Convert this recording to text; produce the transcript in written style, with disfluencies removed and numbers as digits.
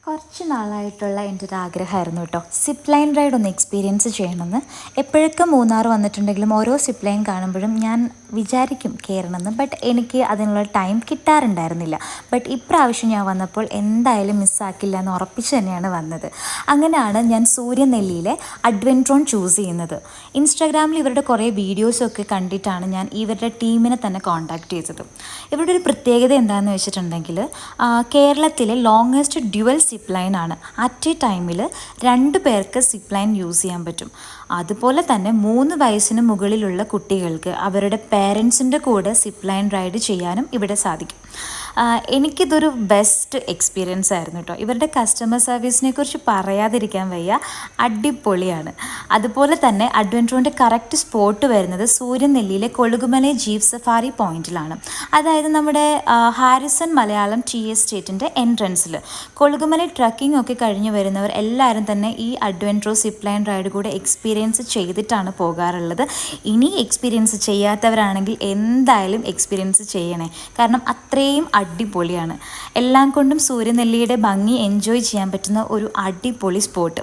കുറച്ച് നാളായിട്ടുള്ള എൻ്റെ ഒരു ആഗ്രഹമായിരുന്നു കേട്ടോ, സിപ്പ് ലൈൻ റൈഡ് ഒന്ന് എക്സ്പീരിയൻസ് ചെയ്യണമെന്ന്. എപ്പോഴൊക്കെ മൂന്നാർ വന്നിട്ടുണ്ടെങ്കിലും ഓരോ സിപ്പ് ലൈൻ കാണുമ്പോഴും ഞാൻ വിചാരിക്കും കയറണമെന്ന്. ബട്ട് എനിക്ക് അതിനുള്ള ടൈം കിട്ടാറുണ്ടായിരുന്നില്ല. ബട്ട് ഇപ്രാവശ്യം ഞാൻ വന്നപ്പോൾ എന്തായാലും മിസ്സാക്കില്ല എന്ന് ഉറപ്പിച്ച് തന്നെയാണ് വന്നത്. അങ്ങനെയാണ് ഞാൻ സൂര്യനെല്ലിയിലെ അഡ്വെൻട്രോൺ ചൂസ് ചെയ്യുന്നത്. ഇൻസ്റ്റാഗ്രാമിൽ ഇവരുടെ കുറേ വീഡിയോസൊക്കെ കണ്ടിട്ടാണ് ഞാൻ ഇവരുടെ ടീമിനെ തന്നെ കോൺടാക്റ്റ് ചെയ്തത്. ഇവരുടെ ഒരു പ്രത്യേകത എന്താണെന്ന് വെച്ചിട്ടുണ്ടെങ്കിൽ കേരളത്തിലെ ലോങ്ങസ്റ്റ് ഡ്യുവൽ സിപ്പ് ലൈൻ ആണ്. അറ്റ് എ ടൈമിൽ 2 പേർക്ക് സിപ്പ് ലൈൻ യൂസ് ചെയ്യാൻ പറ്റും. അതുപോലെ തന്നെ 3 വയസ്സിന് മുകളിലുള്ള കുട്ടികൾക്ക് അവരുടെ പേരൻസിൻ്റെ കൂടെ സിപ്പ് ലൈൻ റൈഡ് ചെയ്യാനും ഇവിടെ സാധിക്കും. എനിക്കിതൊരു ബെസ്റ്റ് എക്സ്പീരിയൻസ് ആയിരുന്നു കേട്ടോ. ഇവരുടെ കസ്റ്റമർ സർവീസിനെ കുറിച്ച് പറയാതിരിക്കാൻ വയ്യ, അടിപൊളിയാണ്. അതുപോലെ തന്നെ അഡ്വെൻട്രോൻ്റെ കറക്റ്റ് സ്പോട്ട് വരുന്നത് സൂര്യനെല്ലിയിലെ കൊളുകുമല ജീപ്പ് സഫാരി പോയിന്റിലാണ്. അതായത് നമ്മുടെ ഹാരിസൺ മലയാളം ടി എസ്റ്റേറ്റിൻ്റെ എൻട്രൻസിൽ. കൊളുകുമല ട്രക്കിംഗ് ഒക്കെ കഴിഞ്ഞ് വരുന്നവർ എല്ലാവരും തന്നെ ഈ അഡ്വെൻട്രോ സിപ്പ് ലൈൻ റൈഡ് കൂടെ എക്സ്പീരിയൻസ് ചെയ്തിട്ടാണ് പോകാറുള്ളത്. ഇനി എക്സ്പീരിയൻസ് ചെയ്യാത്തവരാണെങ്കിൽ എന്തായാലും എക്സ്പീരിയൻസ് ചെയ്യണേ, കാരണം അത്രയും അടിപൊളിയാണ്. എല്ലാം കൊണ്ടും സൂര്യനെല്ലിയുടെ ഭംഗി എൻജോയ് ചെയ്യാൻ പറ്റുന്ന ഒരു അടിപൊളി സ്പോട്ട്.